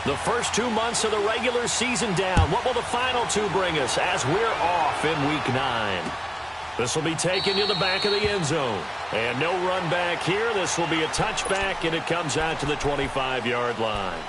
The first 2 months of the regular season down. What will the final two bring us as we're off in Week 9? This will be taken to the back of the end zone. And no run back here. This will be a touchback, and it comes out to the 25-yard line.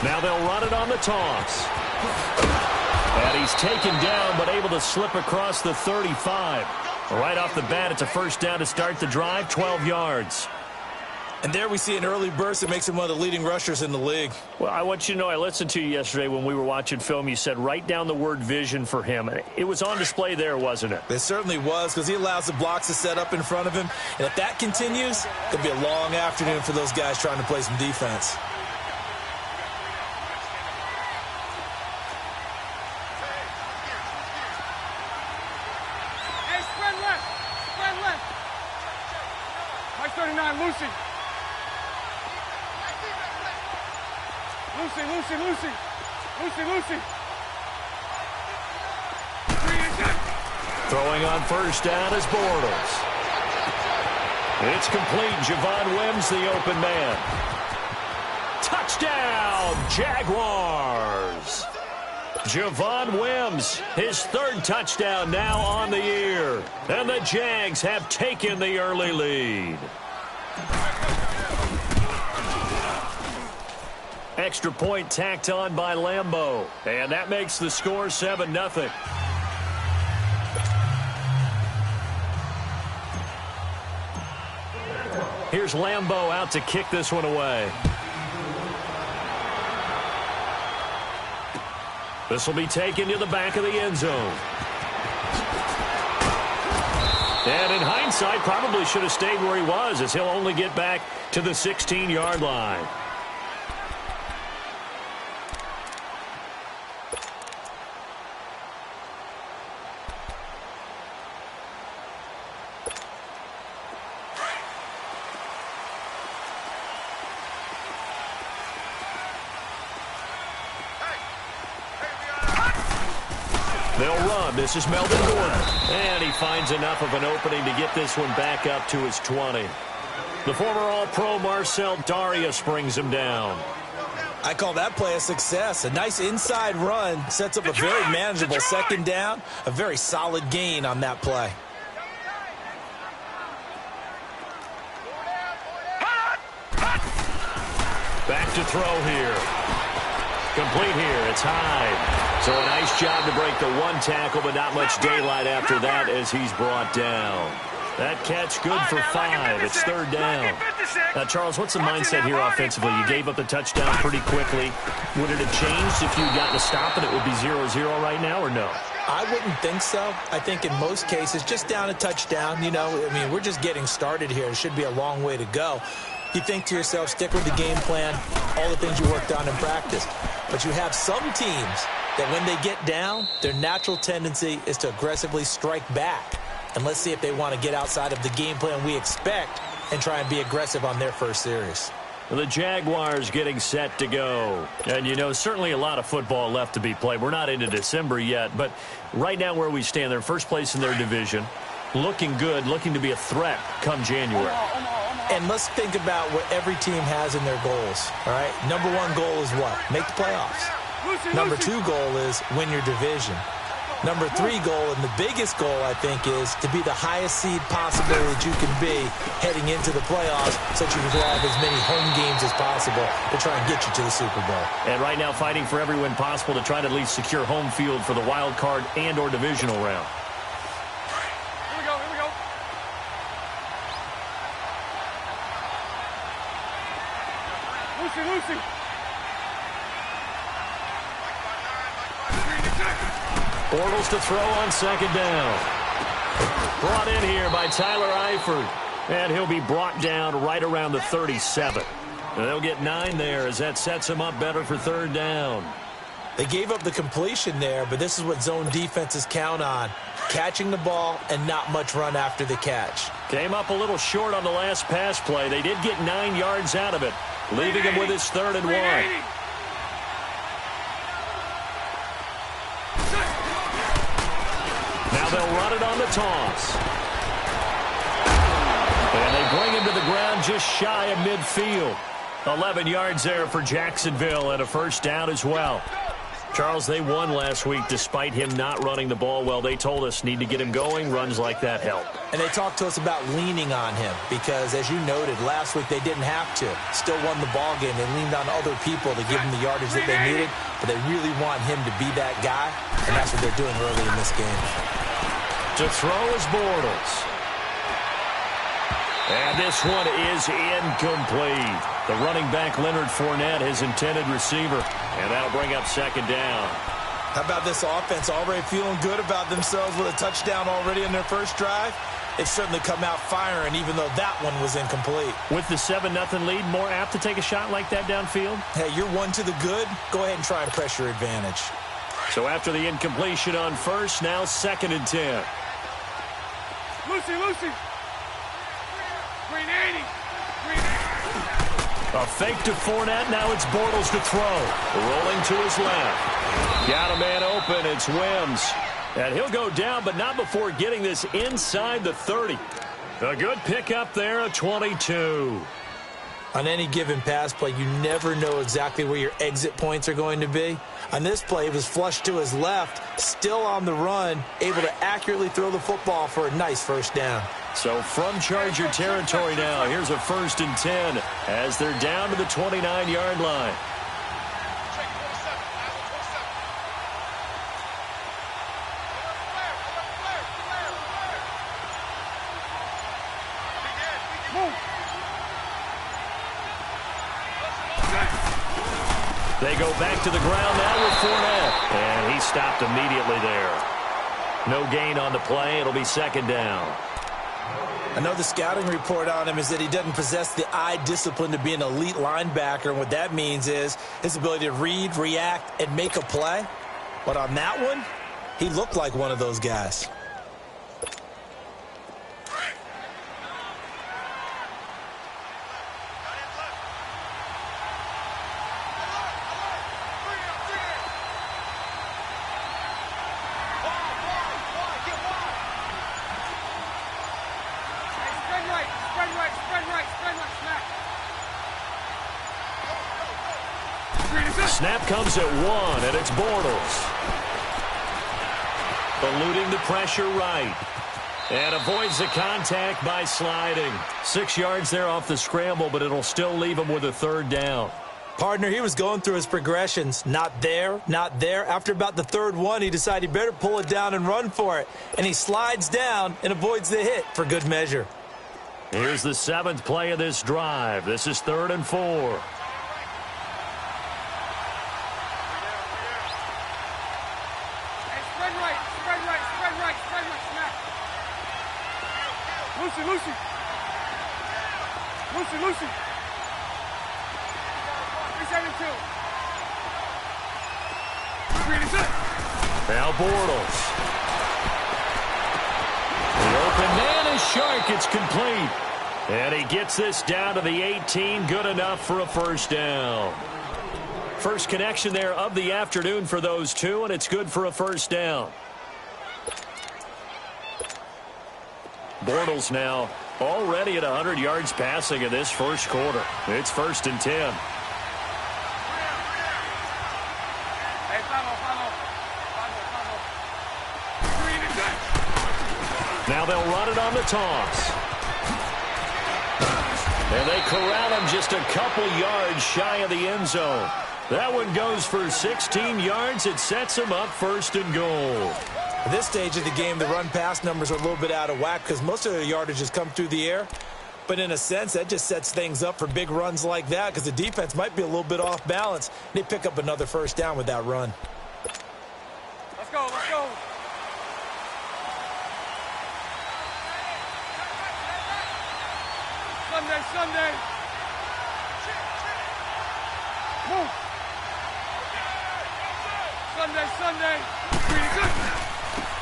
Now they'll run it on the toss. And he's taken down, but able to slip across the 35. Right off the bat, it's a first down to start the drive, 12 yards. And there we see an early burst that makes him one of the leading rushers in the league. Well, I want you to know, I listened to you yesterday when we were watching film. You said write down the word vision for him. It was on display there, wasn't it? It certainly was, because he allows the blocks to set up in front of him. And if that continues, it'll be a long afternoon for those guys trying to play some defense. Hey, spread left. Spread left. Mike 39, Lucy. Lucy, Lucy, Lucy. Lucy, Lucy. Throwing on first down is Bortles. It's complete. Javon Wims, the open man. Touchdown, Jaguars. Javon Wims, his third touchdown now on the year. And the Jags have taken the early lead. Extra point tacked on by Lambeau. And that makes the score 7-0. Here's Lambeau out to kick this one away. This will be taken to the back of the end zone. And in hindsight, probably should have stayed where he was, as he'll only get back to the 16-yard line. They'll run. This is Melvin Gordon. And he finds enough of an opening to get this one back up to his 20. The former All-Pro Marcel Darius brings him down. I call that play a success. A nice inside run sets up a very manageable second down. A very solid gain on that play. Back to throw here. Complete here. It's Hyde. So a nice job to break the one tackle, but not much daylight after that as he's brought down. That catch good for 5. It's third down. Now, Charles, what's the mindset here offensively? You gave up the touchdown pretty quickly. Would it have changed if you'd gotten a stop and it would be 0-0 right now, or no? I wouldn't think so. I think in most cases, just down a touchdown, you know, I mean, we're just getting started here. It should be a long way to go. You think to yourself, stick with the game plan, all the things you worked on in practice. But you have some teams that when they get down, their natural tendency is to aggressively strike back. And let's see if they want to get outside of the game plan we expect and try and be aggressive on their first series. The Jaguars getting set to go. And, you know, certainly a lot of football left to be played. We're not into December yet, but right now where we stand, they're first place in their division. Looking good, looking to be a threat come January. And let's think about what every team has in their goals, all right? Number one goal is what? Make the playoffs. Number two goal is win your division. Number three goal, and the biggest goal, I think, is to be the highest seed possible that you can be heading into the playoffs so that you can have as many home games as possible to try and get you to the Super Bowl. And right now fighting for every win possible to try to at least secure home field for the wild card and or divisional round. Here we go, here we go. Lucy, Lucy. Bortles to throw on second down. Brought in here by Tyler Eifert. And he'll be brought down right around the 37. And they'll get 9 there as that sets him up better for third down. They gave up the completion there, but this is what zone defenses count on. Catching the ball and not much run after the catch. Came up a little short on the last pass play. They did get 9 yards out of it, leaving him with his 3rd and 1. Now they'll run it on the toss. And they bring him to the ground just shy of midfield. 11 yards there for Jacksonville and a first down as well. Charles, they won last week despite him not running the ball well. They told us need to get him going. Runs like that help. And they talked to us about leaning on him because, as you noted, last week they didn't have to. Still won the ball game. They leaned on other people to give them the yardage that they needed, but they really want him to be that guy, and that's what they're doing early in this game. To throw is Bortles. And this one is incomplete. The running back, Leonard Fournette, his intended receiver. And that'll bring up second down. How about this offense already feeling good about themselves with a touchdown already in their first drive? They've certainly come out firing, even though that one was incomplete. With the 7-0 lead, more apt to take a shot like that downfield? Hey, you're one to the good. Go ahead and try and press your advantage. So after the incompletion on first, now 2nd and 10. Lucy. Green 80. A fake to Fournette. Now it's Bortles to throw. Rolling to his left. Got a man open. It's Wims. And he'll go down, but not before getting this inside the 30. A good pickup there, a 22. On any given pass play, you never know exactly where your exit points are going to be. On this play, it was flushed to his left, still on the run, able to accurately throw the football for a nice first down. So from Charger territory now, here's a 1st and 10 as they're down to the 29-yard line. They go back to the ground now with Fournette. And he stopped immediately there. No gain on the play. It'll be 2nd down. I know the scouting report on him is that he doesn't possess the eye discipline to be an elite linebacker. And what that means is his ability to read, react, and make a play. But on that one, he looked like one of those guys. Snap comes at 1, and it's Bortles. Eluding the pressure right. And avoids the contact by sliding. 6 yards there off the scramble, but it'll still leave him with a 3rd down. Partner, he was going through his progressions. Not there, not there. After about the 3rd one, he decided he better pull it down and run for it. And he slides down and avoids the hit for good measure. Here's the 7th play of this drive. This is 3rd and 4. Lucy. 372. Now Bortles. The open man is Shark. It's complete. And he gets this down to the 18. Good enough for a first down. First connection there of the afternoon for those two, and it's good for a first down. Bortles now already at 100 yards passing in this first quarter. It's 1st and 10. Now they'll run it on the toss. And they corral him just a couple yards shy of the end zone. That one goes for 16 yards. It sets him up 1st and goal. At this stage of the game, the run-pass numbers are a little bit out of whack because most of their yardage has come through the air. But in a sense, that just sets things up for big runs like that because the defense might be a little bit off balance. They pick up another first down with that run. Let's go. Sunday, Sunday. Move. Sunday, Sunday.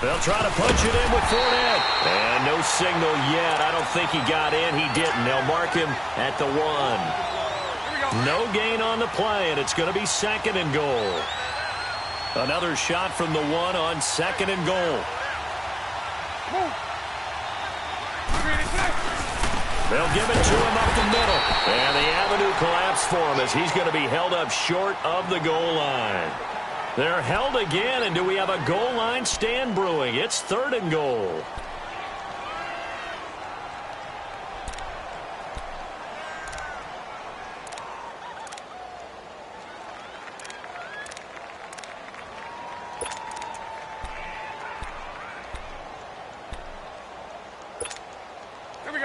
They'll try to punch it in with Fournette. And no signal yet. I don't think he got in. He didn't. They'll mark him at the 1. No gain on the play, and it's going to be 2nd and goal. Another shot from the 1 on 2nd and goal. They'll give it to him up the middle. And the avenue collapsed for him as he's going to be held up short of the goal line. They're held again, and do we have a goal line stand brewing? It's 3rd and goal.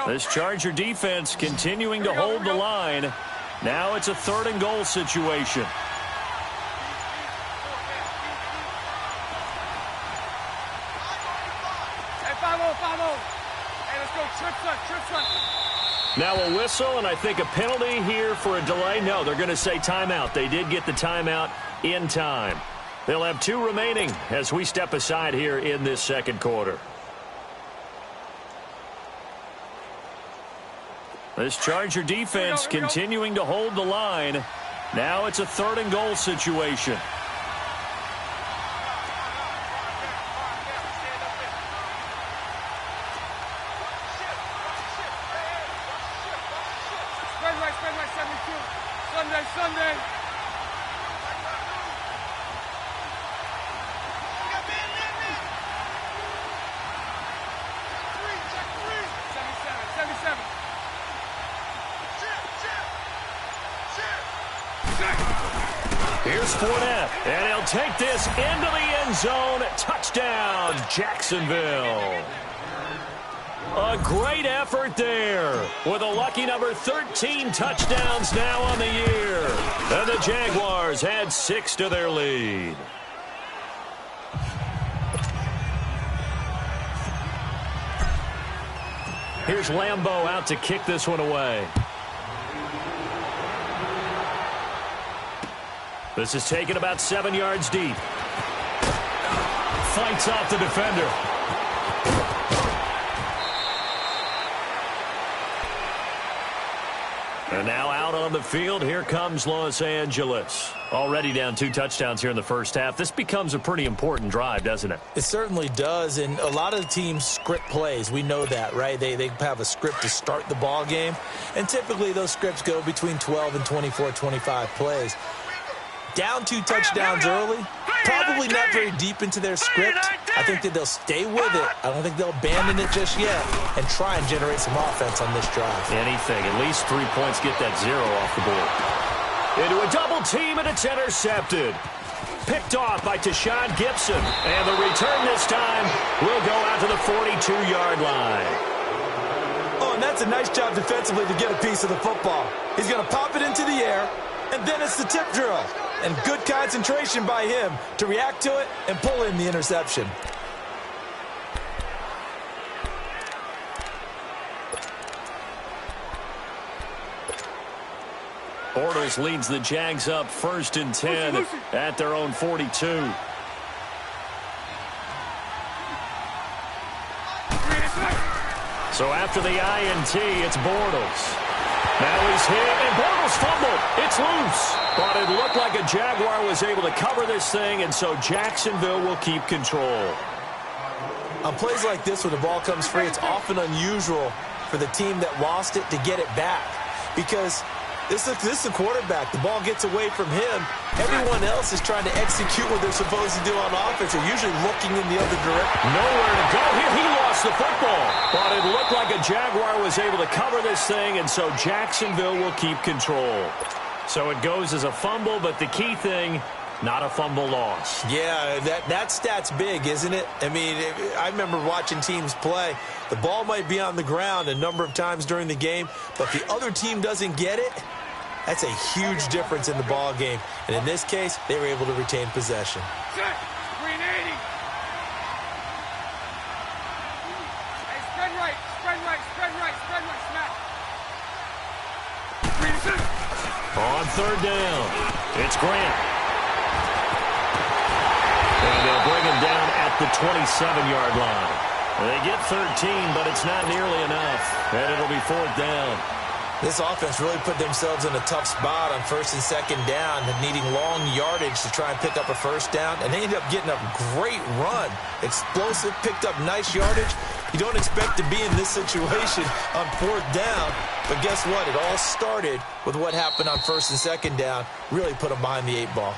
This Charger defense continuing to hold the line. Now it's a 3rd and goal situation. Now a whistle, and I think a penalty here for a delay. No, they're going to say timeout. They did get the timeout in time. They'll have 2 remaining as we step aside here in this 2nd quarter. This Charger defense continuing to hold the line. Now it's a 3rd and goal situation. Spread right, 72. Sunday, Sunday. Here's Fournette, and he'll take this into the end zone. Touchdown, Jacksonville. A great effort there with a lucky number 13 touchdowns now on the year. And the Jaguars add 6 to their lead. Here's Lambeau out to kick this one away. This is taken about 7 yards deep. Fights off the defender. And now out on the field, here comes Los Angeles. Already down 2 touchdowns here in the first half. This becomes a pretty important drive, doesn't it? It certainly does, and a lot of the teams script plays. We know that, right? They have a script to start the ball game, and typically those scripts go between 12 and 24, 25 plays. Down 2 touchdowns early, probably not very deep into their script. I think that they'll stay with it. I don't think they'll abandon it just yet and try and generate some offense on this drive. Anything. At least 3 points get that 0 off the board. Into a double team, and it's intercepted. Picked off by Tashawn Gibson. And the return this time will go out to the 42-yard line. Oh, and that's a nice job defensively to get a piece of the football. He's going to pop it into the air, and then it's the tip drill. And good concentration by him to react to it and pull in the interception. Bortles leads the Jags up 1st and 10 at their own 42. So after the INT, it's Bortles. Now he's hit, and Bortles fumbled. It's loose. But it looked like a Jaguar was able to cover this thing, and so Jacksonville will keep control. On plays like this, when the ball comes free, it's often unusual for the team that lost it to get it back. Because this is the quarterback. The ball gets away from him. Everyone else is trying to execute what they're supposed to do on offense. They're usually looking in the other direction. Nowhere to go. Here he lost the football. But it looked like a Jaguar was able to cover this thing, and so Jacksonville will keep control. So it goes as a fumble, but the key thing, not a fumble loss. Yeah, that stat's big, isn't it? I mean, I remember watching teams play. The ball might be on the ground a number of times during the game, but if the other team doesn't get it, that's a huge difference in the ball game. And in this case, they were able to retain possession. Green 80. Hey, spread right, spread right, spread right, spread right, snap. On third down, it's Grant. And they'll bring him down at the 27-yard line. They get 13, but it's not nearly enough. And it'll be fourth down. This offense really put themselves in a tough spot on first and second down, needing long yardage to try and pick up a first down, and they ended up getting a great run. Explosive, picked up nice yardage. You don't expect to be in this situation on fourth down, but guess what? It all started with what happened on first and second down. Really put them behind the 8 ball.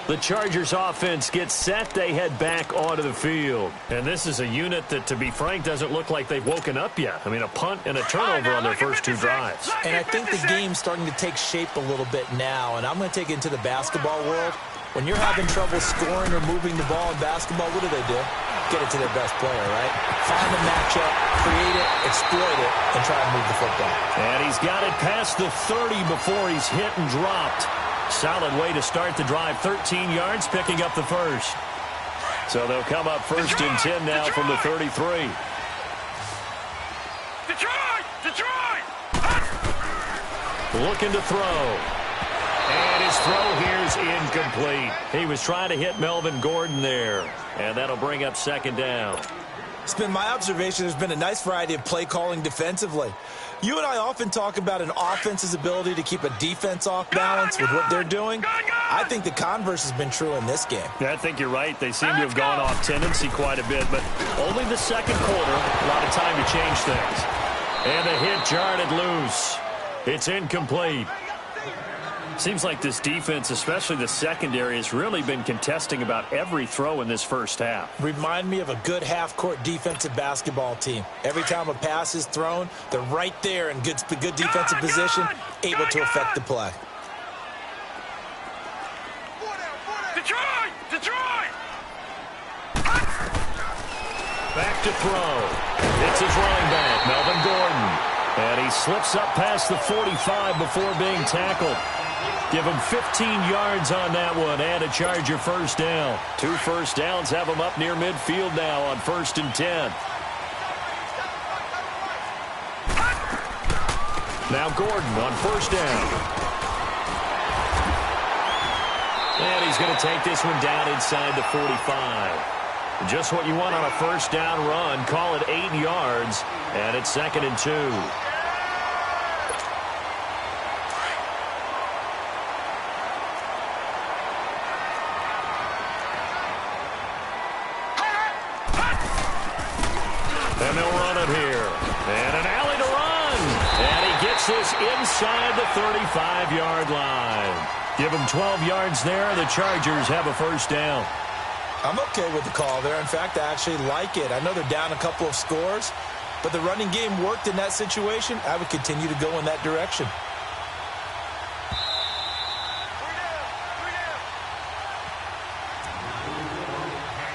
The Chargers offense gets set. They head back onto the field. And this is a unit that, to be frank, doesn't look like they've woken up yet. I mean, a punt and a turnover on their first 2 drives. And I think the game's starting to take shape a little bit now. And I'm going to take it into the basketball world. When you're having trouble scoring or moving the ball in basketball, what do? Get it to their best player, right? Find the matchup, create it, exploit it, and try and move the football. And he's got it past the 30 before he's hit and dropped. Solid way to start the drive. 13 yards, picking up the first. So they'll come up first and 10 now from the 33. Detroit! Looking to throw. And his throw here's incomplete. He was trying to hit Melvin Gordon there. And that'll bring up second down. It's been my observation there's been a nice variety of play calling defensively. You and I often talk about an offense's ability to keep a defense off balance with what they're doing. I think the converse has been true in this game. Yeah, I think you're right. They seem to have gone off tendency quite a bit, but only the second quarter. A lot of time to change things. And the hit jarred it loose. It's incomplete. Seems like this defense, especially the secondary, has really been contesting about every throw in this first half. Remind me of a good half-court defensive basketball team. Every time a pass is thrown, they're right there in good defensive position, able to affect the play. Detroit! Back to throw. It's his running back, Melvin Gordon. And he slips up past the 45 before being tackled. Give him 15 yards on that one and a Charger first down. 2 first downs have him up near midfield now on first and 10. Now Gordon on first down. And he's going to take this one down inside the 45. Just what you want on a first down run. Call it 8 yards. And it's second and 2. And they'll run it here. And an alley to run. And he gets this inside the 35-yard line. Give him 12 yards there. The Chargers have a first down. I'm okay with the call there. In fact, I actually like it. I know they're down a couple of scores, but the running game worked in that situation. I would continue to go in that direction.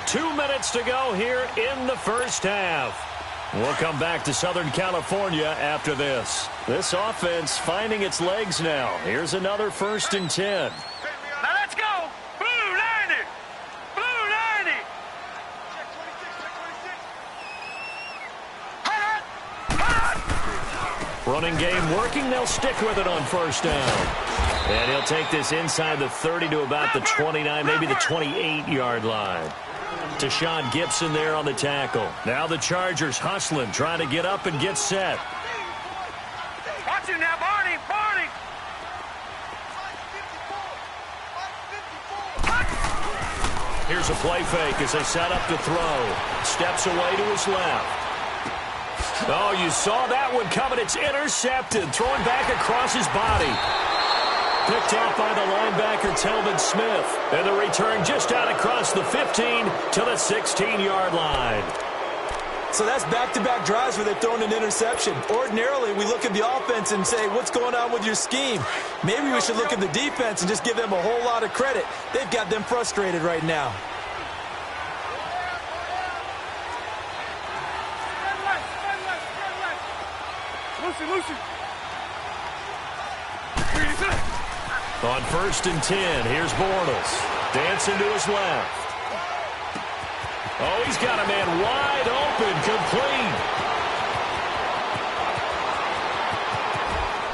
Two minutes to go here in the first half. We'll come back to Southern California after this. This offense finding its legs now. Here's another first and 10. Now let's go! Blue 90! Blue 90! Running game working. They'll stick with it on first down. And he'll take this inside the 30 to about the 29, maybe the 28-yard line. Tashawn Gibson there on the tackle. Now the Chargers hustling, trying to get up and get set. Watch him now, Barney! Barney! Here's a play fake as they set up to throw. Steps away to his left. Oh, you saw that one coming. It's intercepted. Thrown back across his body. Picked off by the linebacker, Telvin Smith. And the return just out across the 15 to the 16-yard line. So that's back-to-back drives where they're throwing an interception. Ordinarily, we look at the offense and say, what's going on with your scheme? Maybe we should look at the defense and just give them a whole lot of credit. They've got them frustrated right now. Lucy! On first and 10, here's Bortles. Dancing to his left. Oh, he's got a man wide open, complete.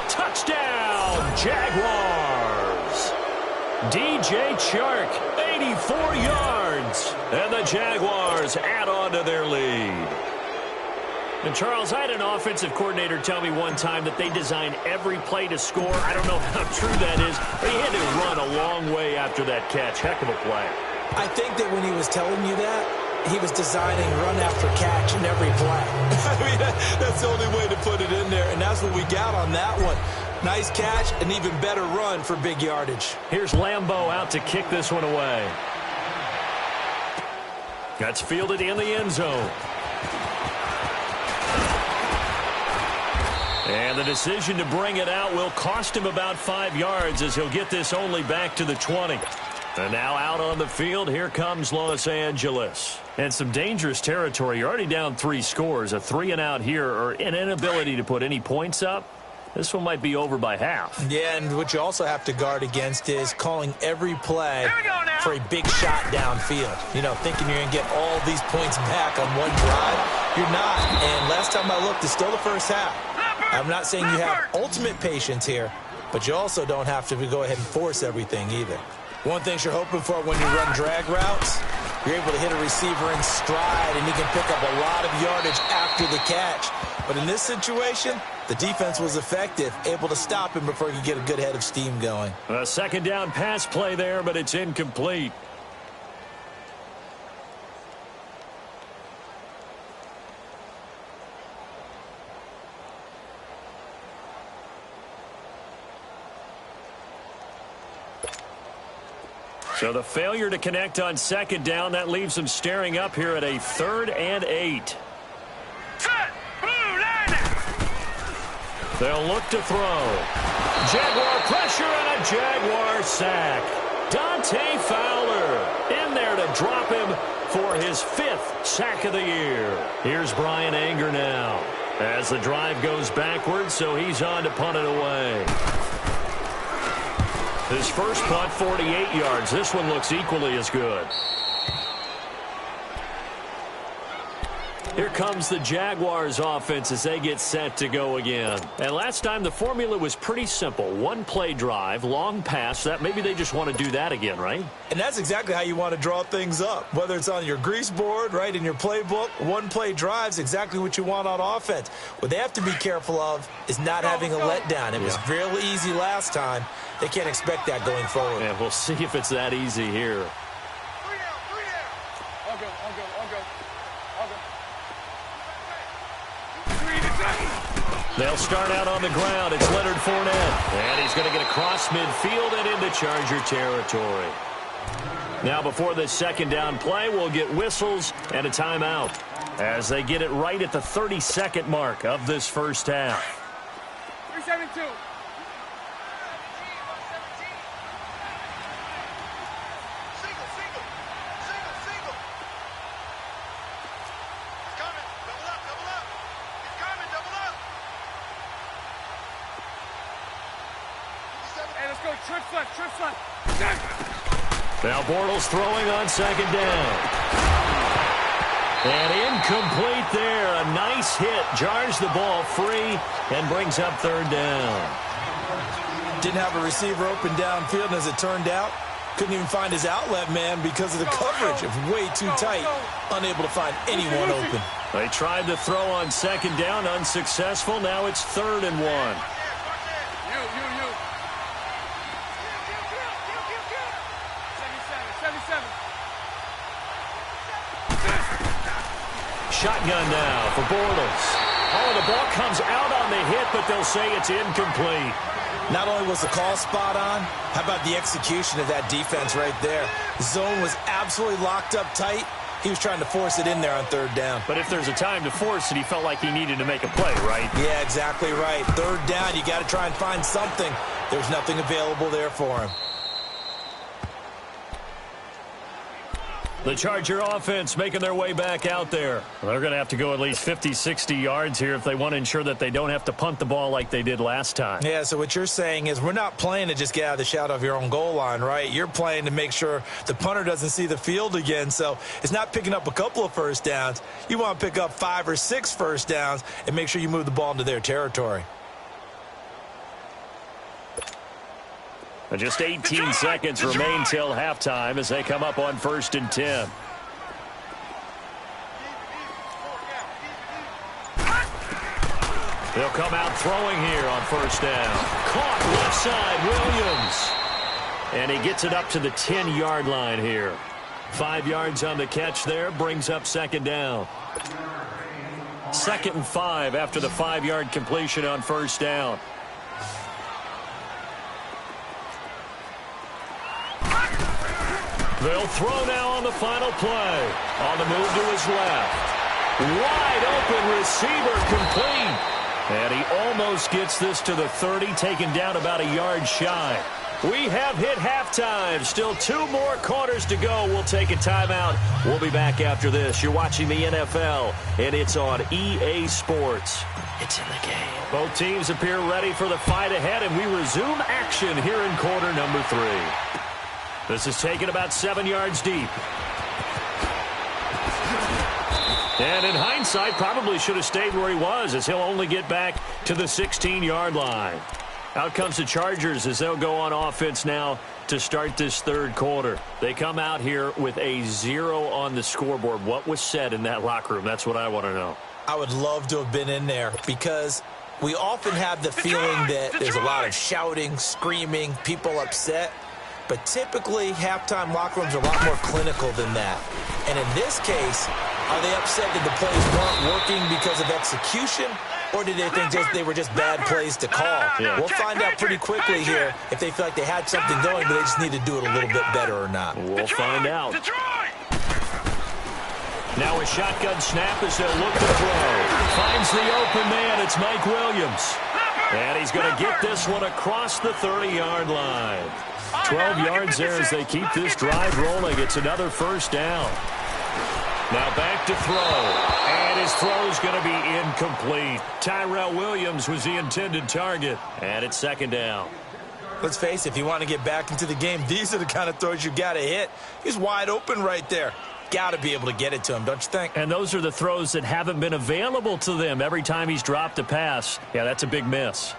Touchdown, Jaguars. DJ Chark, 84 yards. And the Jaguars add on to their lead. And, Charles, I had an offensive coordinator tell me one time that they design every play to score. I don't know how true that is, but he had to run a long way after that catch. Heck of a play. I think that when he was telling you that, he was designing run after catch in every play. I mean, that's the only way to put it in there, and that's what we got on that one. Nice catch, an even better run for big yardage. Here's Lambeau out to kick this one away. That's fielded in the end zone. And the decision to bring it out will cost him about 5 yards as he'll get this only back to the 20. And now out on the field, here comes Los Angeles. And some dangerous territory. You're already down 3 scores. A 3-and-out here, or an inability to put any points up. This one might be over by half. Yeah, and what you also have to guard against is calling every play for a big shot downfield. You know, thinking you're going to get all these points back on one drive. You're not. And last time I looked, it's still the first half. I'm not saying you have ultimate patience here, but you also don't have to go ahead and force everything either. One thing you're hoping for when you run drag routes, you're able to hit a receiver in stride, and he can pick up a lot of yardage after the catch. But in this situation, the defense was effective, able to stop him before he could get a good head of steam going. A second down pass play there, but it's incomplete. So the failure to connect on second down, that leaves them staring up here at a 3rd and 8. They'll look to throw. Jaguar pressure and a Jaguar sack. Dante Fowler in there to drop him for his 5th sack of the year. Here's Brian Anger now as the drive goes backwards, so he's on to punt it away. His first punt, 48 yards. This one looks equally as good. Here comes the Jaguars offense as they get set to go again. And last time the formula was pretty simple. 1-play drive, long pass. That maybe they just want to do that again, right? And that's exactly how you want to draw things up. Whether it's on your grease board, right, in your playbook, 1-play drive's exactly what you want on offense. What they have to be careful of is not having a letdown. It was real easy last time. They can't expect that going forward. And we'll see if it's that easy here. They'll start out on the ground. It's Leonard Fournette. And he's going to get across midfield and into Charger territory. Now before this second down play, we'll get whistles and a timeout as they get it right at the 32nd mark of this first half. 372. Now Bortles throwing on second down. And incomplete there. A nice hit. Jars the ball free and brings up 3rd down. Didn't have a receiver open downfield, and as it turned out, couldn't even find his outlet man because of the coverage. It was way too tight. Unable to find anyone open. They tried to throw on second down. Unsuccessful. Now it's 3rd and 1. Shotgun now for Bortles. Oh, the ball comes out on the hit, but they'll say it's incomplete. Not only was the call spot on, how about the execution of that defense right there? The zone was absolutely locked up tight. He was trying to force it in there on 3rd down. But if there's a time to force it, he felt like he needed to make a play, right? Yeah, exactly right. 3rd down, you got to try and find something. There's nothing available there for him. The Charger offense making their way back out there. Well, they're going to have to go at least 50, 60 yards here if they want to ensure that they don't have to punt the ball like they did last time. Yeah, so what you're saying is we're not playing to just get out of the shadow of your own goal line, right? You're playing to make sure the punter doesn't see the field again. So it's not picking up a couple of first downs. You want to pick up 5 or 6 first downs and make sure you move the ball into their territory. Just 18 seconds remain till halftime as they come up on 1st and 10. They'll come out throwing here on 1st down. Caught left side, Williams. And he gets it up to the 10-yard line here. 5 yards on the catch there, brings up 2nd down. 2nd and 5 after the 5-yard completion on 1st down. They'll throw now on the final play. On the move to his left. Wide open receiver, complete. And he almost gets this to the 30, taken down about a yard shy. We have hit halftime. Still 2 more quarters to go. We'll take a timeout. We'll be back after this. You're watching the NFL, and it's on EA Sports. It's in the game. Both teams appear ready for the fight ahead, and we resume action here in quarter number 3. This is taken about 7 yards deep. And in hindsight, probably should have stayed where he was, as he'll only get back to the 16-yard line. Out comes the Chargers as they'll go on offense now to start this 3rd quarter. They come out here with a 0 on the scoreboard. What was said in that locker room? That's what I want to know. I would love to have been in there because we often have the feeling that there's a lot of shouting, screaming, people upset. But typically, halftime locker rooms are a lot more clinical than that. And in this case, are they upset that the plays weren't working because of execution? Or did they think they were just bad plays to call? Yeah. We'll find out pretty quickly here if they feel like they had something going, but they just need to do it a little bit better or not. We'll find out. Now a shotgun snap as they'll look to throw. Finds the open man. It's Mike Williams. And he's going to get this one across the 30-yard line. 12 yards there as they keep this drive rolling. It's another 1st down. Now back to throw. And his throw is going to be incomplete. Tyrell Williams was the intended target. And it's 2nd down. Let's face it, if you want to get back into the game, these are the kind of throws you got to hit. He's wide open right there. Got to be able to get it to him, don't you think? And those are the throws that haven't been available to them every time he's dropped a pass. Yeah, that's a big miss.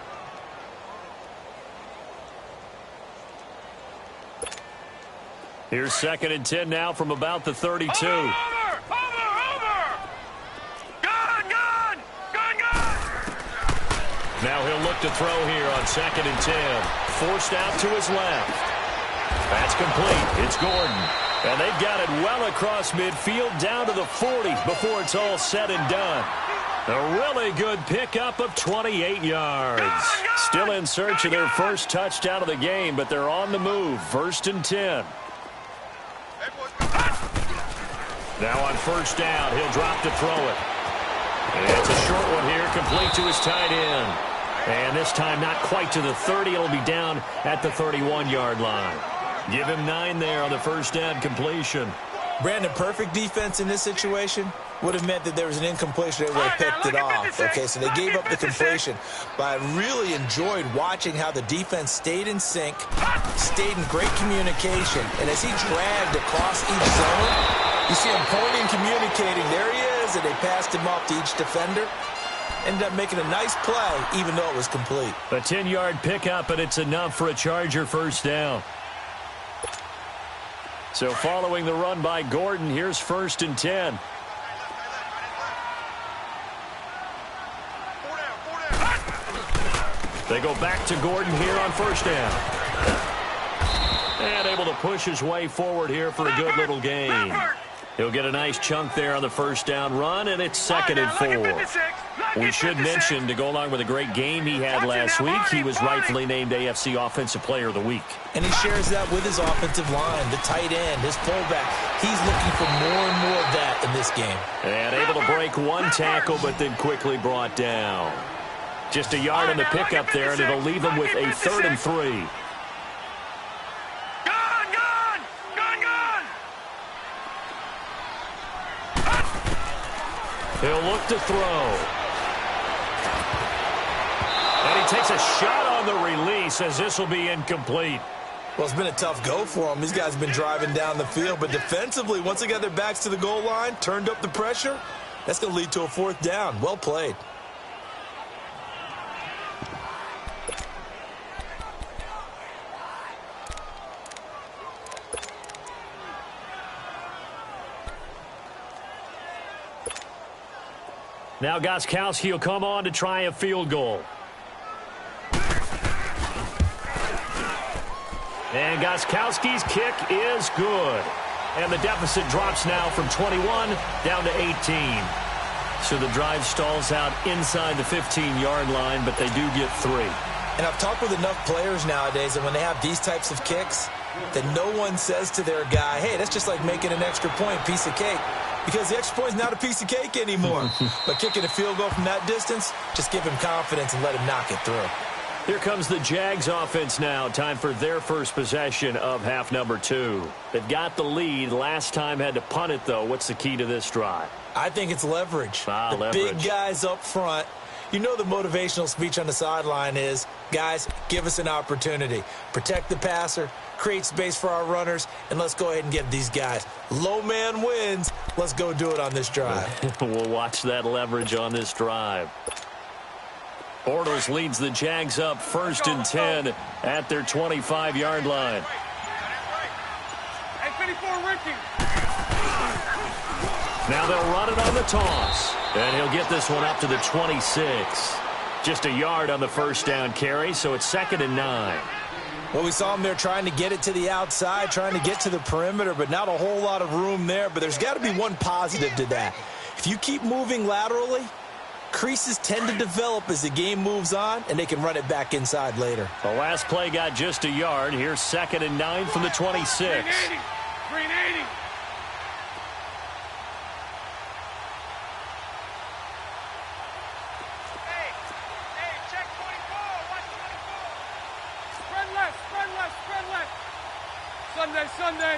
Here's 2nd and 10 now from about the 32. Over! Gun! Now he'll look to throw here on 2nd and 10. Forced out to his left. That's complete. It's Gordon. And they've got it well across midfield down to the 40 before it's all said and done. A really good pickup of 28 yards. Still in search of their first touchdown of the game, but they're on the move. 1st and 10. Now on 1st down, he'll drop to throw it. And it's a short one here, complete to his tight end. And this time not quite to the 30. It'll be down at the 31-yard line. Give him 9 there on the 1st down completion. Brandon, perfect defense in this situation would have meant that there was an incompletion. They would have picked it off. Okay, so they gave up the completion. But I really enjoyed watching how the defense stayed in sync, stayed in great communication. And as he dragged across each zone, you see him pointing, communicating. There he is, and they passed him off to each defender. Ended up making a nice play, even though it was complete. A 10-yard pickup, and it's enough for a Charger 1st down. So following the run by Gordon, here's 1st and 10. They go back to Gordon here on 1st down. And able to push his way forward here for a good little gain. He'll get a nice chunk there on the 1st down run, and it's 2nd and 4. We should mention, to go along with a great game he had last week, he was rightfully named AFC Offensive Player of the Week. And he shares that with his offensive line, the tight end, his fullback. He's looking for more and more of that in this game. And able to break one tackle, but then quickly brought down. Just a yard on the pickup there, and it'll leave him with a 3rd and 3. He'll look to throw. And he takes a shot on the release as this will be incomplete. Well, it's been a tough go for him. These guys have been driving down the field, but defensively, once they got their backs to the goal line, turned up the pressure, that's going to lead to a 4th down. Well played. Now Gostkowski will come on to try a field goal. And Gostkowski's kick is good. And the deficit drops now from 21 down to 18. So the drive stalls out inside the 15-yard line, but they do get 3. And I've talked with enough players nowadays that when they have these types of kicks, that no one says to their guy, hey, that's just like making an extra point, piece of cake. Because the extra point is not a piece of cake anymore. But kicking a field goal from that distance, just give him confidence and let him knock it through. Here comes the Jags offense now. Time for their first possession of half number 2. They've got the lead. Last time had to punt it, though. What's the key to this drive? I think it's leverage. Leverage. Big guys up front. You know the motivational speech on the sideline is, guys, give us an opportunity. Protect the passer, create space for our runners, and let's go ahead and get these guys. Low man wins. Let's go do it on this drive. We'll watch that leverage on this drive. Bortles leads the Jags up 1st and 10 at their 25-yard line. Hey, 54, Ricky. Now they'll run it on the toss. And he'll get this one up to the 26. Just a yard on the first down carry, so it's 2nd and 9. Well, we saw him there trying to get it to the outside, trying to get to the perimeter, but not a whole lot of room there. But there's got to be one positive to that. If you keep moving laterally, creases tend to develop as the game moves on, and they can run it back inside later. The last play got just a yard. Here's 2nd and 9 from the 26. 380. 380. Hey, check 24. Watch 24. Spread left, spread left, spread left. Sunday, Sunday.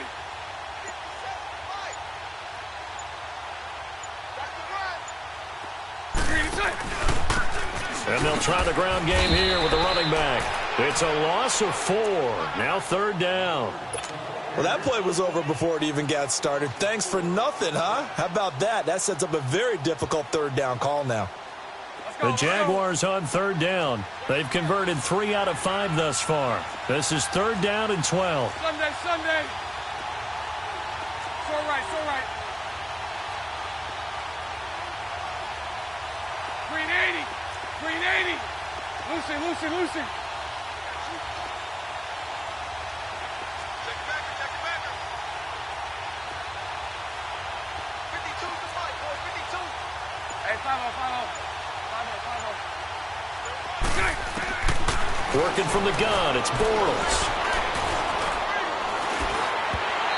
And they'll try the ground game here with the running back. It's a loss of 4. Now 3rd down. Well, that play was over before it even got started. Thanks for nothing, huh? How about that? That sets up a very difficult 3rd down call now. The Jaguars on 3rd down. They've converted 3 out of 5 thus far. This is 3rd down and 12. Sunday, Sunday. It's all right, it's all right. 380. 380. Lucy, Lucy, Lucy. Check it back, check it back. 52 to fight, boy, 52. Hey, 5-0, 5-0. Working from the gun, it's Bortles.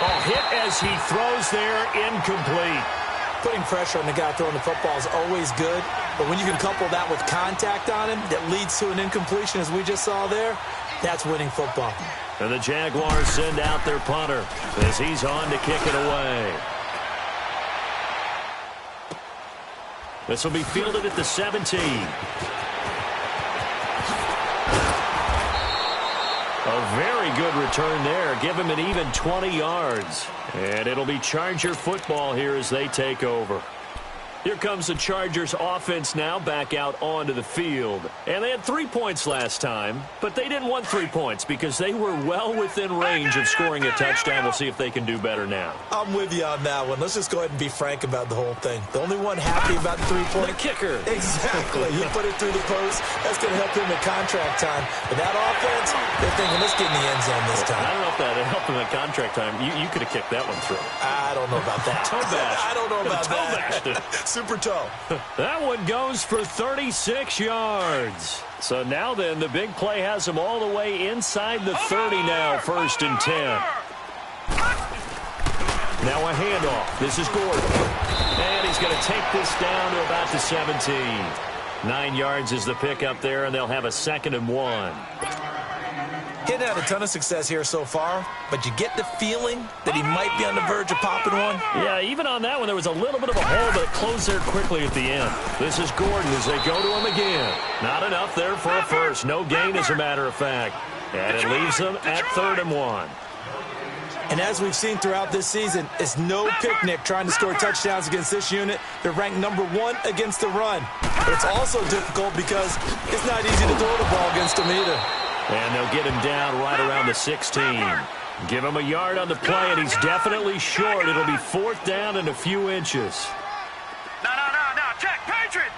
Oh, hit as he throws there, incomplete. Putting pressure on the guy throwing the football is always good, but when you can couple that with contact on him that leads to an incompletion, as we just saw there, that's winning football. And the Jaguars send out their punter as he's on to kick it away. This will be fielded at the 17. A very good return there. Give him an even 20 yards. And it'll be Charger football here as they take over. Here comes the Chargers offense now back out onto the field. And they had 3 points last time, but they didn't want 3 points because they were well within range of scoring a touchdown. We'll see if they can do better now. I'm with you on that one. Let's just go ahead and be frank about the whole thing. The only one happy about the 3-point. The kicker. Exactly. He put it through the post. That's going to help him at contract time. But that offense, they're thinking, let's get in the end zone this time. I don't know if that helped him at contract time. You could have kicked that one through. I don't know about that. Toe bash. I don't know about Toe that. bashed it. Super toe. That one goes for 36 yards. So now then, the big play has him all the way inside the 30 now, 1st and 10. Now a handoff. This is Gordon. And he's going to take this down to about the 17. 9 yards is the pickup there, and they'll have a 2nd and 1. He's had a ton of success here so far, but you get the feeling that he might be on the verge of popping one. Yeah, even on that one, there was a little bit of a hole, but it closed there quickly at the end. This is Gordon as they go to him again. Not enough there for a first. No gain, as a matter of fact. And it leaves them at 3rd and 1. And as we've seen throughout this season, it's no picnic trying to score touchdowns against this unit. They're ranked number 1 against the run. But it's also difficult because it's not easy to throw the ball against them either. And they'll get him down right around the 16. Give him a yard on the play, and he's definitely short. It'll be 4th down and a few inches. No, check, Patriot!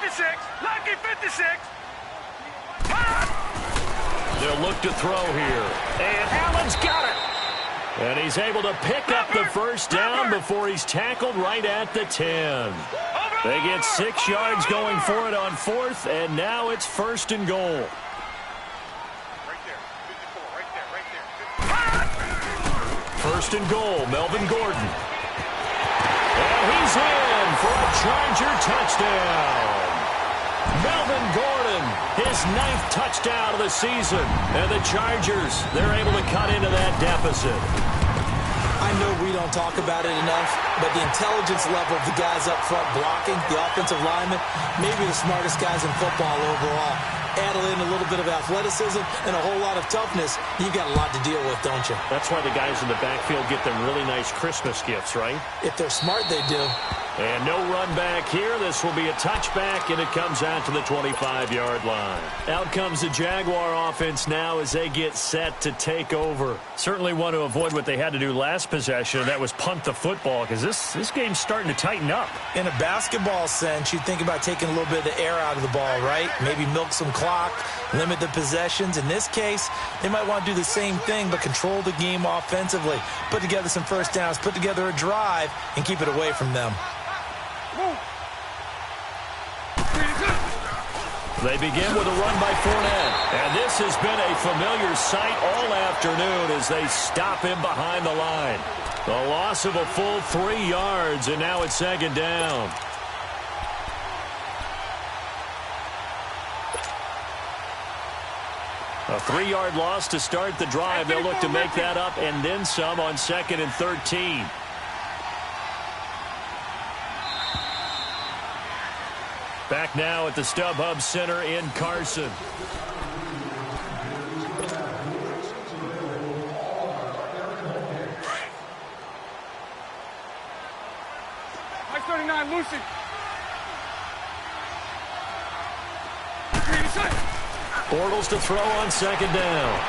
56. Lucky 56. They'll look to throw here. And Allen's got it. And he's able to pick up the first down before he's tackled right at the 10. They get 6 yards going for it on 4th, and now it's 1st and goal. Right there. 54. Right there. 1st and goal, Melvin Gordon. And he's in for a Charger touchdown. Melvin Gordon, his 9th touchdown of the season. And the Chargers, they're able to cut into that deficit. I know we don't talk about it enough, but the intelligence level of the guys up front blocking, the offensive linemen, maybe the smartest guys in football overall. Add in a little bit of athleticism and a whole lot of toughness, you've got a lot to deal with, don't you? That's why the guys in the backfield get them really nice Christmas gifts, right? If they're smart, they do. And no run back here. This will be a touchback, and it comes out to the 25-yard line. Out comes the Jaguar offense now as they get set to take over. Certainly want to avoid what they had to do last possession, and that was punt the football, because this game's starting to tighten up. In a basketball sense, you think about taking a little bit of the air out of the ball, right? Maybe milk some clock, limit the possessions. In this case, they might want to do the same thing, but control the game offensively. Put together some first downs, put together a drive, and keep it away from them. They begin with a run by Fournette. And this has been a familiar sight all afternoon as they stop him behind the line. The loss of a full 3 yards, and now it's 2nd down. A 3-yard loss to start the drive. They'll look to make that up and then some on 2nd and 13. Back now at the StubHub Center in Carson. Mike 39, Lucy. Bortles to throw on 2nd down.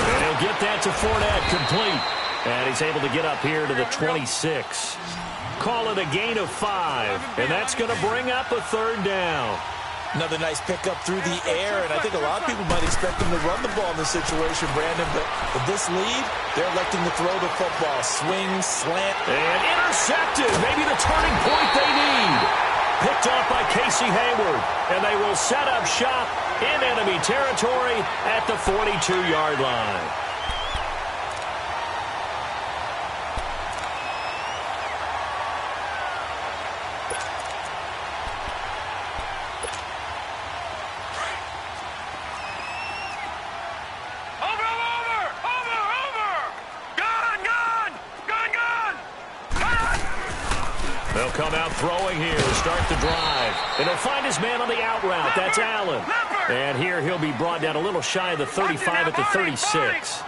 And he'll get that to Fournette, complete. And he's able to get up here to the 26. Call it a gain of 5, and that's going to bring up a 3rd down. Another nice pickup through the air, and I think a lot of people might expect them to run the ball in this situation, Brandon, but with this lead, they're electing to throw the football. Swing, slant. And intercepted, maybe the turning point they need. Picked off by Casey Hayward, and they will set up shop in enemy territory at the 42-yard line. They'll come out throwing here to start the drive. And he'll find his man on the out route. That's Allen. And here he'll be brought down a little shy of the 35 at the 36.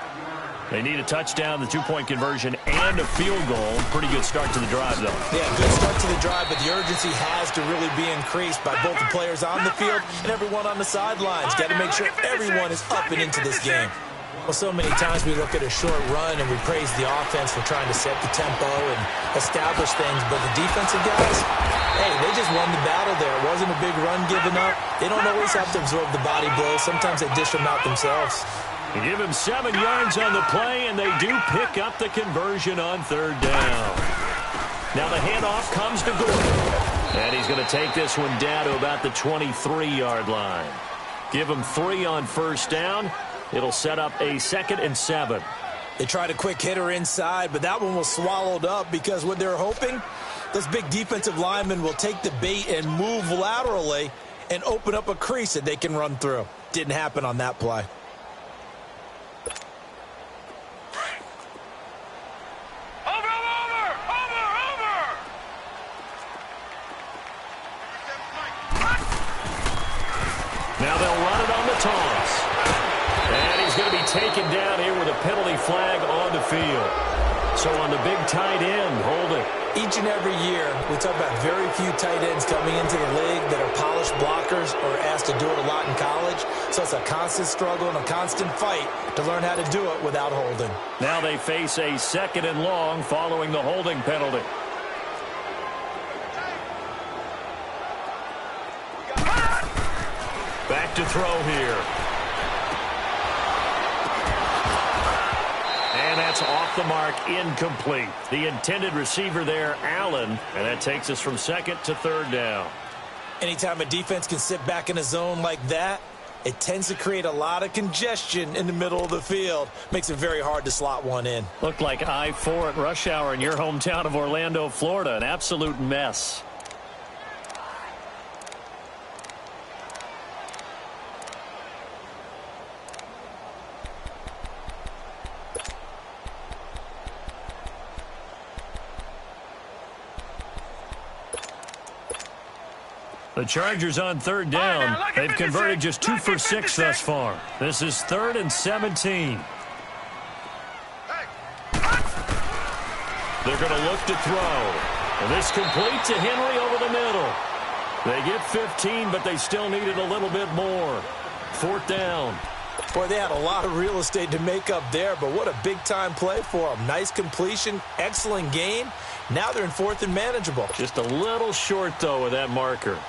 They need a touchdown, the 2-point conversion, and a field goal. Pretty good start to the drive, though. Yeah, good start to the drive, but the urgency has to really be increased by both the players on the field and everyone on the sidelines. Got to make sure everyone is up and into this game. Well, so many times we look at a short run and we praise the offense for trying to set the tempo and establish things, but the defensive guys, hey, they just won the battle there. It wasn't a big run given up. They don't always have to absorb the body blows. Sometimes they dish them out themselves. They give him 7 yards on the play, and they do pick up the conversion on 3rd down. Now the handoff comes to Gordon, and he's going to take this one down to about the 23-yard line. Give him 3 on 1st down. It'll set up a 2nd and 7. They tried a quick hitter inside, but that one was swallowed up because what they're hoping, those big defensive linemen will take the bait and move laterally and open up a crease that they can run through. Didn't happen on that play. Now they'll run it on the toss. And he's going to be taken down here with a penalty flag on the field. So on the big tight end, holding. Each and every year, we talk about very few tight ends coming into the league that are polished blockers or asked to do it a lot in college. So it's a constant struggle and a constant fight to learn how to do it without holding. Now they face a 2nd and long following the holding penalty. Back to throw here. And that's off the mark, incomplete. The intended receiver there, Allen, and that takes us from second to third down. Anytime a defense can sit back in a zone like that, it tends to create a lot of congestion in the middle of the field. Makes it very hard to slot one in. Looked like I-4 at rush hour in your hometown of Orlando, Florida. An absolute mess. The Chargers on third down. They've converted just 2 for 6 thus far. This is 3rd and 17. They're going to look to throw. And this complete to Henry over the middle. They get 15, but they still needed a little bit more. 4th down. Boy, they had a lot of real estate to make up there, but what a big-time play for them. Nice completion, excellent game. Now they're in 4th and manageable. Just a little short, though, with that marker.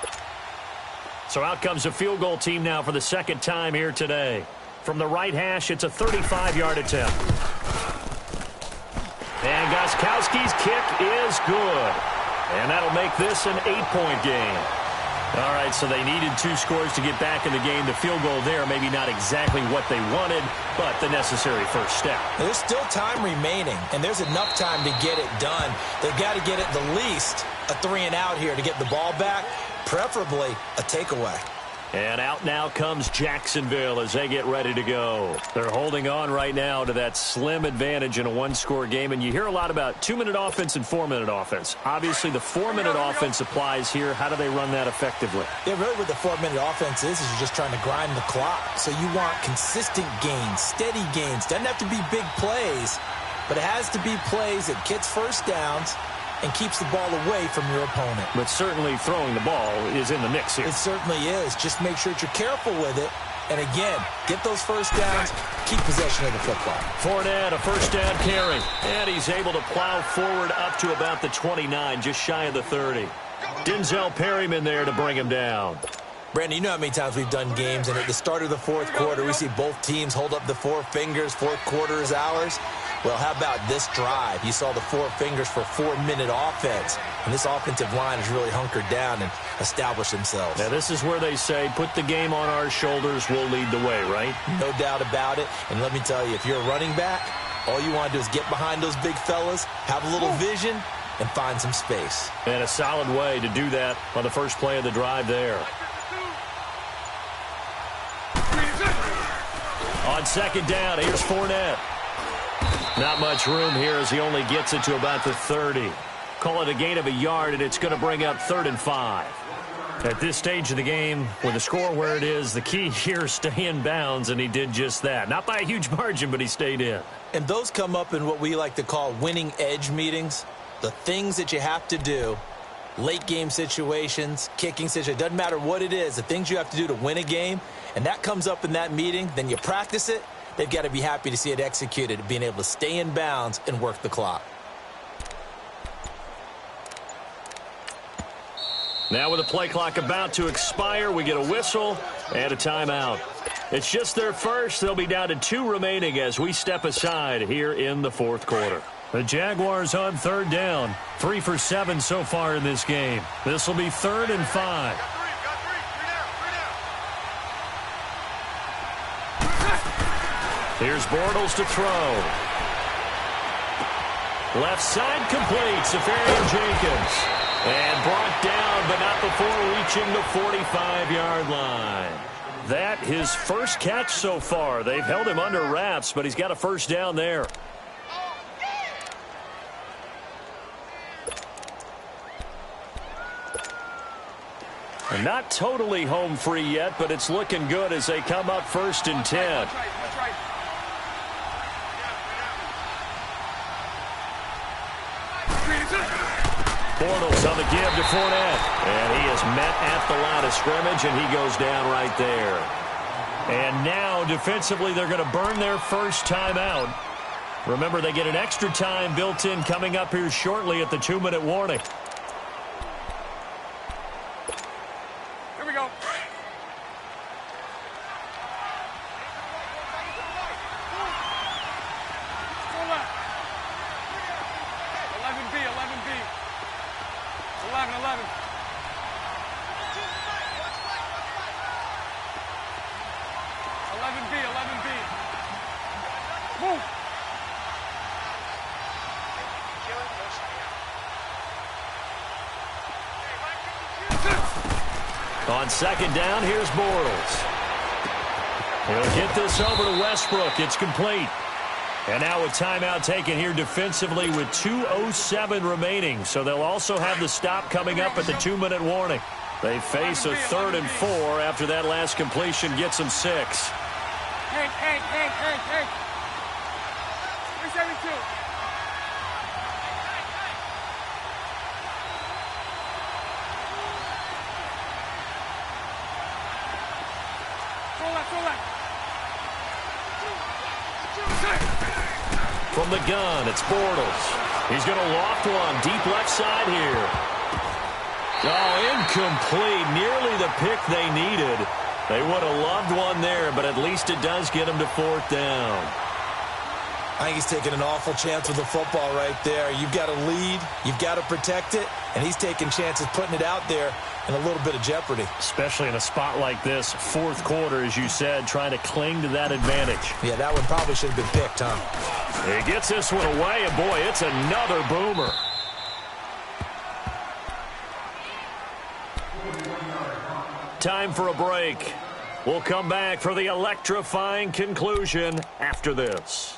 So out comes a field goal team now for the second time here today. From the right hash, it's a 35-yard attempt. And Gostkowski's kick is good. And that'll make this an 8-point game. All right, so they needed 2 scores to get back in the game. The field goal there, maybe not exactly what they wanted, but the necessary first step. There's still time remaining, and there's enough time to get it done. They've got to get it the least a 3-and-out here to get the ball back, preferably a takeaway. And out now comes Jacksonville as they get ready to go. They're holding on right now to that slim advantage in a 1-score game. And you hear a lot about 2-minute offense and 4-minute offense. Obviously, the 4-minute offense applies here. How do they run that effectively? Yeah, really what the 4-minute offense is you're just trying to grind the clock. So you want consistent gains, steady gains. Doesn't have to be big plays, but it has to be plays that gets first downs and keeps the ball away from your opponent. But certainly throwing the ball is in the mix here. It certainly is. Just make sure that you're careful with it. And again, get those first downs, keep possession of the football. Fournette, a first down carry. And he's able to plow forward up to about the 29, just shy of the 30. Denzel Perryman there to bring him down. Brandon, you know how many times we've done games, and at the start of the 4th quarter, we see both teams hold up the 4 fingers, 4th quarter is ours. Well, how about this drive? You saw the 4 fingers for 4-minute offense, and this offensive line has really hunkered down and established themselves. Now, this is where they say, put the game on our shoulders, we'll lead the way, right? No doubt about it, and let me tell you, if you're a running back, all you want to do is get behind those big fellas, have a little vision, and find some space. And a solid way to do that on the first play of the drive there. On second down, here's Fournette. Not much room here as he only gets it to about the 30. Call it a gain of a yard, and it's going to bring up 3rd and 5. At this stage of the game, with the score where it is, the key here is stay in bounds, and he did just that. Not by a huge margin, but he stayed in. And those come up in what we like to call winning edge meetings. The things that you have to do, late game situations, kicking situations, doesn't matter what it is, the things you have to do to win a game, and that comes up in that meeting, then you practice it. They've got to be happy to see it executed, being able to stay in bounds and work the clock. Now with the play clock about to expire, we get a whistle and a timeout. It's just their first. They'll be down to 2 remaining as we step aside here in the 4th quarter. The Jaguars on third down. 3 for 7 so far in this game. This will be 3rd and 5. Here's Bortles to throw. Left side complete. Safarian-Jenkins. And brought down, but not before reaching the 45-yard line. That his first catch so far. They've held him under wraps, but he's got a first down there. And not totally home free yet, but it's looking good as they come up 1st and 10. That's right. Bortles on the give to Fournette. And he is met at the line of scrimmage, and he goes down right there. And now, defensively, they're going to burn their first timeout. Remember, they get an extra time built in coming up here shortly at the 2-minute warning. Here we go. On second down, here's Bortles. He'll get this over to Westbrook. It's complete. And now a timeout taken here defensively with 2:07 remaining. So they'll also have the stop coming up at the 2-minute warning. They face a 3rd and 4 after that last completion gets them 6. Hey. 372. Go left. From the gun, it's Bortles. He's going to loft one deep left side here. Oh, incomplete. Nearly the pick they needed. They would have loved one there, but at least it does get them to 4th down. I think he's taking an awful chance with the football right there. You've got to lead, you've got to protect it, and he's taking chances putting it out there in a little bit of jeopardy. Especially in a spot like this, 4th quarter, as you said, trying to cling to that advantage. Yeah, that one probably should have been picked, huh? He gets this one away, and boy, it's another boomer. Time for a break. We'll come back for the electrifying conclusion after this.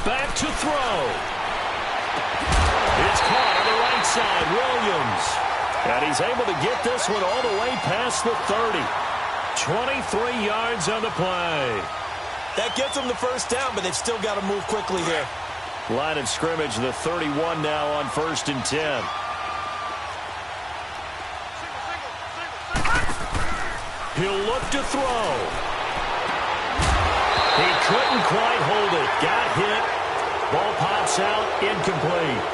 Back to throw. It's caught on the right side, Williams. And he's able to get this one all the way past the 30. 23 yards on the play. That gets them the 1st down, but they've still got to move quickly here. Line of scrimmage, the 31 now on 1st and 10. He'll look to throw. He couldn't quite hold it. Got hit. Ball pops out. Incomplete.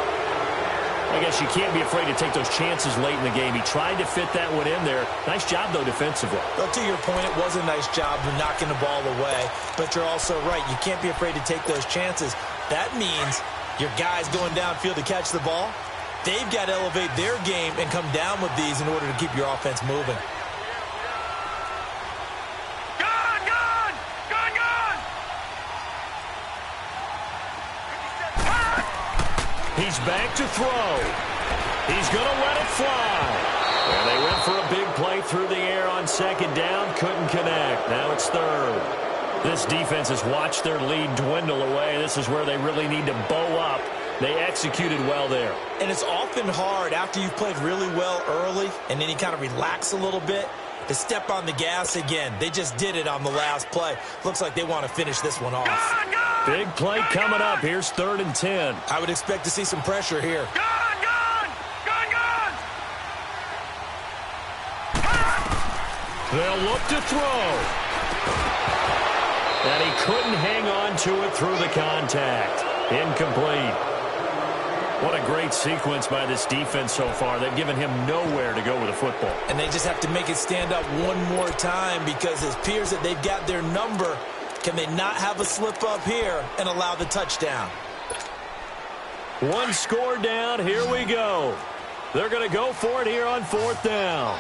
I guess you can't be afraid to take those chances late in the game. He tried to fit that one in there. Nice job, though, defensively. Well, to your point, it was a nice job of knocking the ball away. But you're also right. You can't be afraid to take those chances. That means your guys going downfield to catch the ball, they've got to elevate their game and come down with these in order to keep your offense moving. He's back to throw. He's going to let it fly. And they went for a big play through the air on 2nd down. Couldn't connect. Now it's 3rd. This defense has watched their lead dwindle away. This is where they really need to bow up. They executed well there. And it's often hard after you've played really well early and then you kind of relax a little bit to step on the gas again. They just did it on the last play. Looks like they want to finish this one off. Big play coming up. Here's 3rd and 10. I would expect to see some pressure here. They'll look to throw. And he couldn't hang on to it through the contact. Incomplete. What a great sequence by this defense so far. They've given him nowhere to go with the football. And they just have to make it stand up one more time because it appears that they've got their number. Can they not have a slip up here and allow the touchdown? One score down. Here we go. They're going to go for it here on 4th down.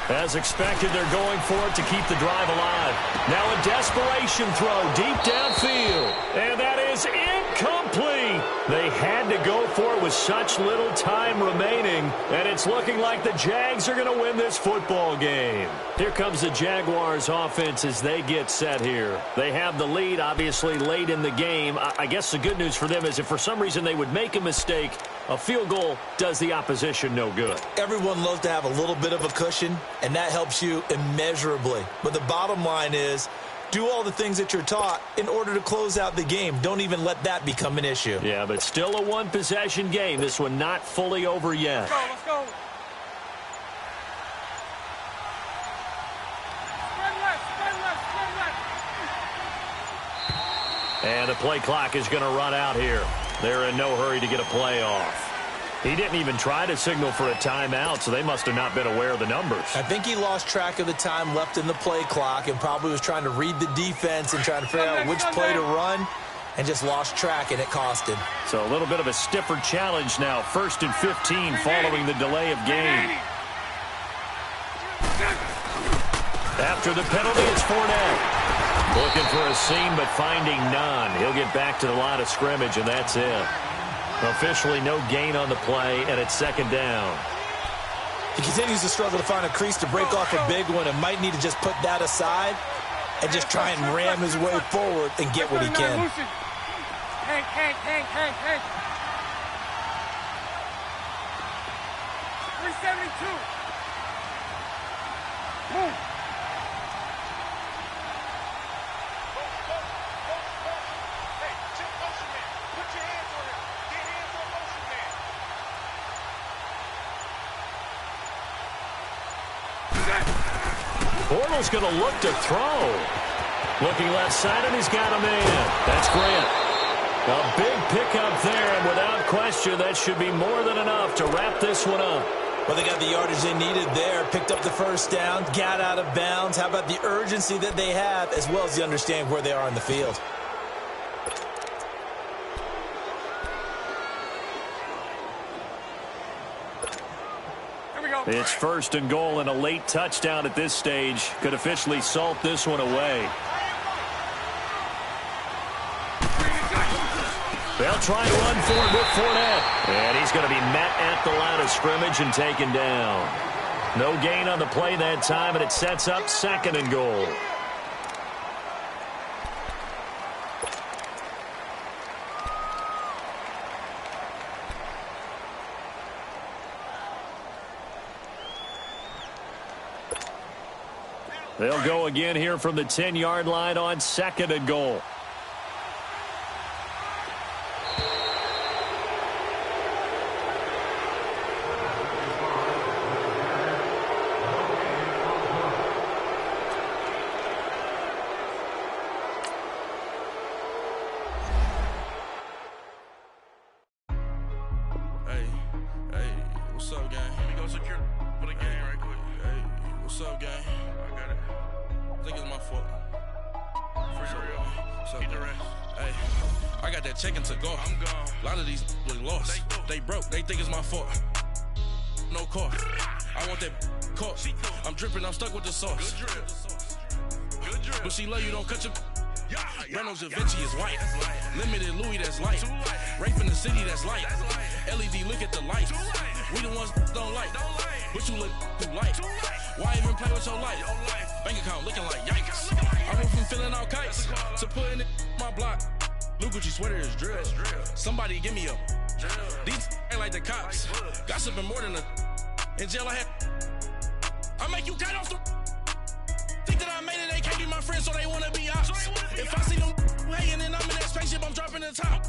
As expected, they're going for it to keep the drive alive. Now a desperation throw deep downfield. And that is incomplete. They had to go for it with such little time remaining. And it's looking like the Jags are going to win this football game. Here comes the Jaguars offense as they get set here. They have the lead, obviously, late in the game. I guess the good news for them is if for some reason they would make a mistake, a field goal does the opposition no good. Everyone loves to have a little bit of a cushion, and that helps you immeasurably. But the bottom line is, do all the things that you're taught in order to close out the game. Don't even let that become an issue. Yeah, but still a one-possession game. This one not fully over yet. Let's go. Spread left. And the play clock is going to run out here. They're in no hurry to get a play off. He didn't even try to signal for a timeout, so they must have not been aware of the numbers. I think he lost track of the time left in the play clock and probably was trying to read the defense and trying to figure out which play to run and just lost track, and it cost him. So a little bit of a stiffer challenge now. 1st and 15 following the delay of game. After the penalty, it's Fournette. Looking for a seam, but finding none. He'll get back to the line of scrimmage, and that's it. Officially no gain on the play, and it's 2nd down. He continues to struggle to find a crease to break off a big one and might need to just put that aside and just try and ram his way forward and get what he can. Hey. 372. Move. Bortles going to look to throw. Looking left side, and he's got a man. That's Grant. A big pickup there, and without question, that should be more than enough to wrap this one up. Well, they got the yardage they needed there, picked up the 1st down, got out of bounds. How about the urgency that they have, as well as the understanding where they are on the field? It's 1st and goal, and a late touchdown at this stage could officially salt this one away. They'll try and run for it with Fournette. And he's going to be met at the line of scrimmage and taken down. No gain on the play that time, and it sets up 2nd and goal. They'll go again here from the 10-yard line on 2nd and goal. Hey, what's up, gang? Let me go secure for the game right quick. Hey, what's up, gang? I got it. I think it's my fault. For real. What's up, the rest. Hey, I got that check-in to go. I'm gone. A lot of these look lost. They broke. They think it's my fault. No car. I want that caught. I'm dripping. I'm stuck with the sauce. Good drip. But she love you. Don't cut your... Reynolds Da Vinci is white. Limited Louis, that's light. Rape in the city, that's light. LED, look at the light. We the ones don't like. But you look too light. Why even play with your life? Bank account looking like yikes. I went from filling out kites to putting it in my block. Blue Gucci sweater is drill. Somebody give me a. These ain't like the cops. Gossiping more than a. In jail I had. I make you cut off the. Think that I made it, they can't be my friends, so they wanna be ops. If I see them hating and I'm in that spaceship, I'm dropping the top.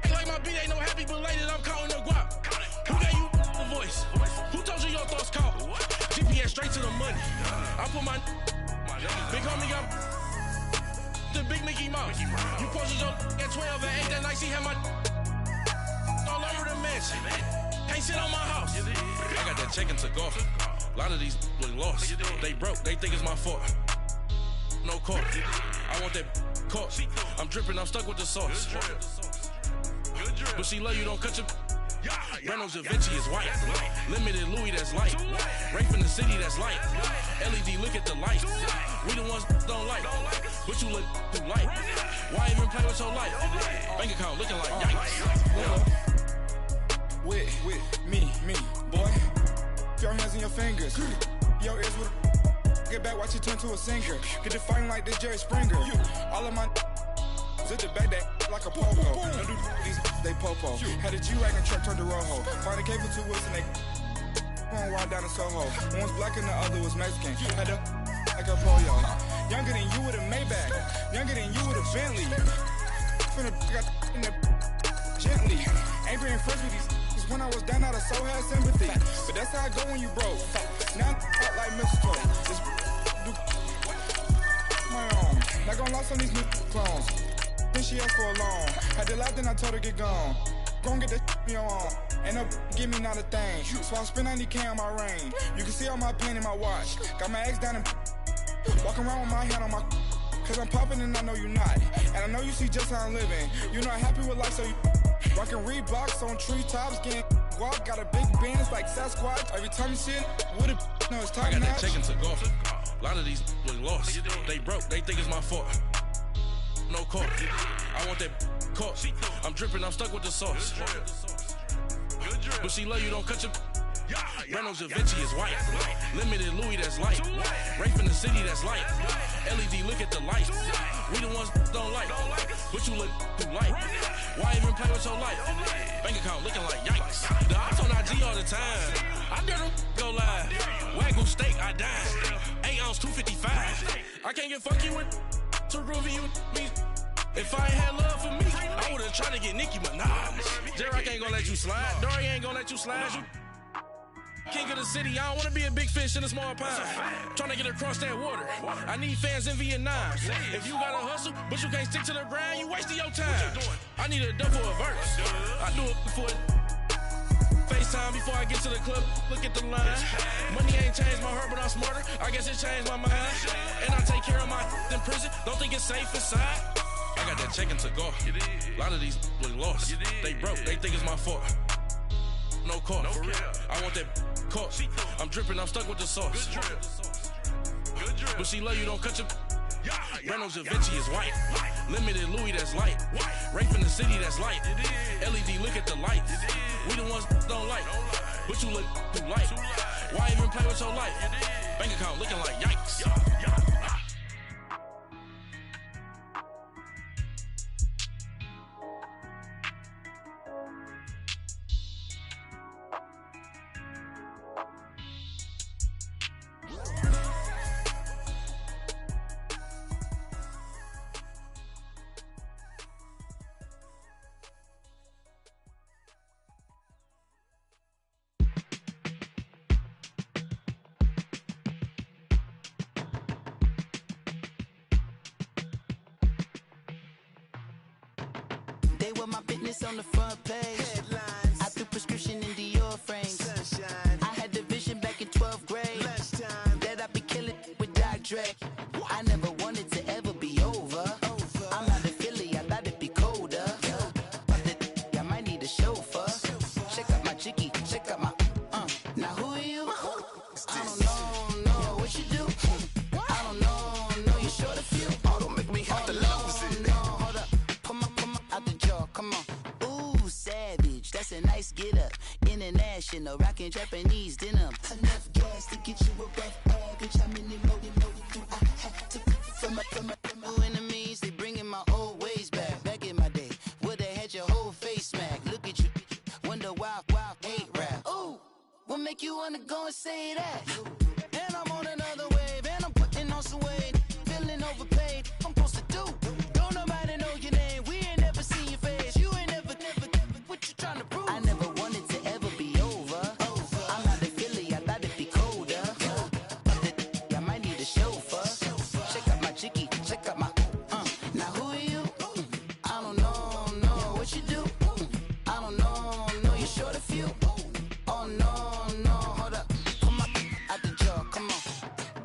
Ain't like my beat, ain't no happy belated, I'm counting the guap. Who gave you the voice? Who told you your thoughts count? GPS straight to the money. I put my big homie got the big Mickey Mouse. You posted your at 12 and 8 that night, she had my all over the mansion. Can't sit on my house. I got that check-in to go. A lot of these look lost. They broke, they think it's my fault. No car. I want that caught. I'm dripping, I'm stuck with the sauce. But she love you, don't cut your. Reynolds Da Vinci is white. Limited Louis, that's light. Rape in the city, that's light. LED, look at the light. We the ones don't like. But you look too light. Why even play with your life? Bank account looking like yikes. With me, boy. Your hands in your fingers. Your ears with get back, watch it turn to a singer. Get the fighting like this Jerry Springer. All of my zip the back that like a popo. Don't do these they popo. Had a G-Wagon truck turned to Rojo. Find a cable 2 wheels and they going wild down in Soho. One was black and the other was Mexican. Had a like a pollo. Younger than you with a Maybach. Younger than you with a Bentley. Finna got in the gently. Ain't been friends with these. When I was down, I so had sympathy. But that's how I go when you broke. Now I'm out like mistletoe. Just do my own. Not gonna lost on these new clones. Then she asked for a loan. Had to laugh, then I told her get gone. gon' get that me on. Ain't no give me not a thing. So I spend 90K on my ring. You can see all my pain in my watch. Got my ex down and walking around with my hand on my. Cause I'm popping and I know you not. And I know you see just how I'm living. You not happy with life, so you rockin' Reeboks on treetops, getting walk. Got a big band, it's like Sasquatch. Every time you see it, with it, no, it's top I got notch. that check into golf. A lot of these was lost. They broke, they think it's my fault. No court. I want that court. I'm dripping, I'm stuck with the sauce. But she love you, don't cut your. Reynolds Da Vinci is white. Limited Louis, that's light. Rape in the city, that's light. LED, look at the light. We the ones don't like. But you look too light. Why even play with your life? Bank account looking like yikes. The ops on IG all the time. I dare them go live. Wagyu steak, I dine. 8 ounce, 255. I can't get funky with too groovy you me. If I ain't had love for me, I would've tried to get Nicki Minaj. J-Rock ain't gonna let you slide. Dory ain't gonna let you slide. You king of the city, I don't wanna be a big fish in a small pond. Tryna get across that water. I need fans in Vietnam. If you gotta hustle, but you can't stick to the grind, you wasting your time. I need a dub for a verse. I do it for FaceTime before I get to the club. Look at the line. Money ain't changed my heart, but I'm smarter. I guess it changed my mind. And I take care of my in prison. Don't think it's safe inside. I got that check into golf. A lot of these was lost. They broke, they think it's my fault. No court. I want that court. I'm dripping, I'm stuck with the sauce. But she love you, don't cut your. Reynolds Da Vinci is white. Limited Louis, that's light. Rape in the city, that's light. LED, look at the lights. We the ones don't like. But you look too light. Why even play with your life? Bank account looking like yikes. They were my business on the front page. Headlines. I threw prescription in Dior frames. Sunshine. I had the vision back in 12th grade. Lunchtime. That I'd be killing with Dr. Dre. I never wanted to ever be over. I'm not a Philly, I thought it'd be colder. I might need a chauffeur. Check out my chicky, check out my Now who are you? I don't know what you do. I don't know you're short of few. Oh, don't make me have to lose it. Hold up, come out the jaw, come on. Ooh, savage, that's a nice get up. International, rockin' Japanese denim. Enough gas to get you a rough average. How many more do I have to from my enemies? They bringing my old ways back. Back in my day, would've had your whole face smacked. Look at you, wonder why hate rap. Ooh, what make you wanna go and say that? And I'm on another wave, and I'm putting on some weight. Feeling overpaid, I'm supposed to do. Don't nobody know your name, we ain't never seen your face. You ain't never, what you trying to prove? I never wanted to ever be over. I'm not a Philly, I thought it'd be colder. I might need a chauffeur. Check out my chicky, check out my Now who are you? I don't know what you do. I don't know you're short a few. Oh no, hold up, come out the jaw, come on.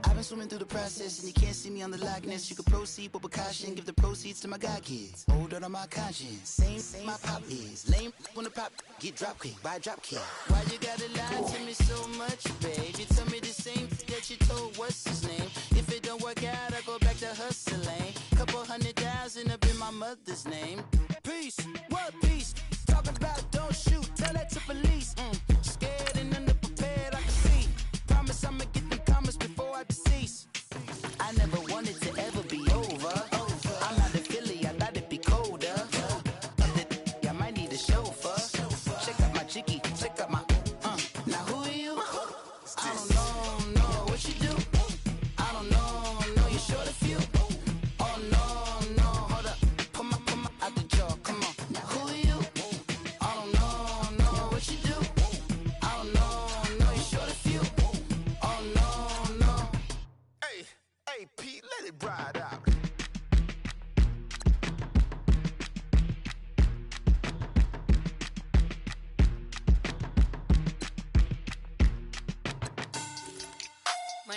I've been swimming through the process and you can't see me on the likeness. You can proceed with precaution, give the proceeds to my god kids. Hold on my conscience, same my pop is. Lame when the pop get drop kick by drop kick. Why you gotta lie to me so much, babe? You tell me the same that you told what's his name. If it don't work out, I go back to hustling. Couple $100,000 up in my mother's name. Peace, what peace? Talking about don't shoot, tell that to police. Scared and underprepared, I can see. Promise I'ma get them comments before I decease. I never wanted to ever be over. I'm not a Philly, I thought it'd be colder. I might need a chauffeur. Check out my chicky, check out my Now who are you? I don't know what you do. I don't know you're short a few. Oh no, hold up, come out the jaw, come on. Now who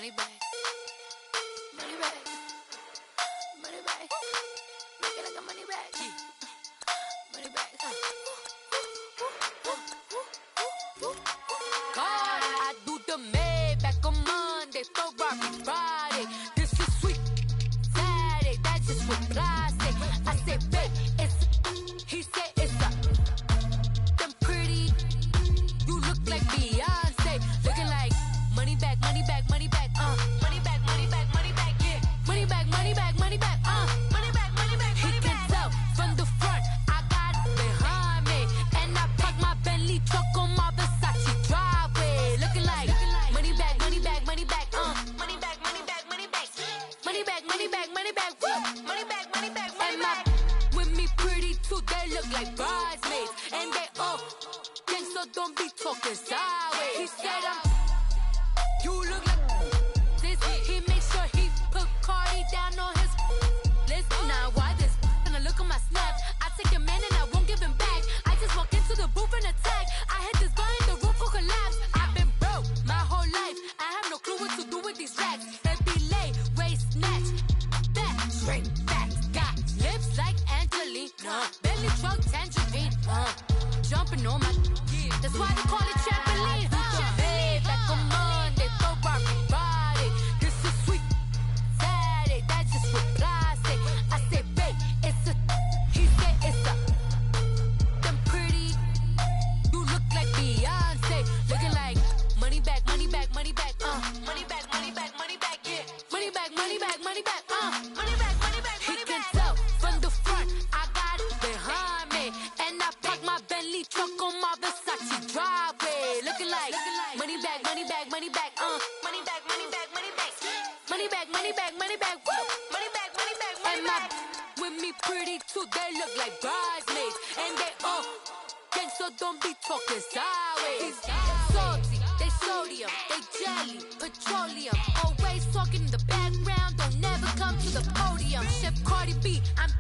money back. Money back. Money back. Make it like a money back. Money back. God, I do the Maybach on Monday, Ferrari Friday. This is sweet Saturday, that's just what plastic. I say, babe, it's, he said it's a, them pretty, you look like Beyonce, looking like money back, money back, money back, money back, money back, money back, yeah, money back, money back, money back, money back, money back, he can tell from the front, I got it behind me, and I park my Bentley truck on my Versace driveway, looking like money back, money back, money back, money back, money back, money back, money back, money back, money back, woo, money back, money back, money back, with me pretty too, they look like bridesmaids, and they all gang, so don't be talking sideways. He said you look like this. He makes sure he put Cardi down on his list. Now why this? Gonna look at my snap. I take a man and I won't give him back. I just walk into the booth and attack. I hit this guy and the roof will collapse. I've been broke my whole life. I have no clue what to do with these racks. They be late, waist snatch, back, straight back. Got lips like Angelina, belly truck tangerine, jumping on my. That's why they call it trampoline. Babe, like a Monday, Ferrari Friday. This is sweet Saturday, that's just with plastic. I say, babe, it's a, he said it's a, them pretty, you look like Beyonce, looking like money back, money back, money back, money back, money back, money back, yeah, money back, money back, money back, money back, money back. He can tell from the front, I got it behind me, and I park my Bentley truck on my Versace driveway, looking like money back, money back, money back, money back, money back, money back, money back, money back, money back, woo, money back, money back, money back. With me pretty too, they look like bridesmaids, and they all gang, so don't be talking sideways. Salty, they sodium, they jelly, petroleum, always talking in the background, don't never come to the podium. Chef Cardi B, I'm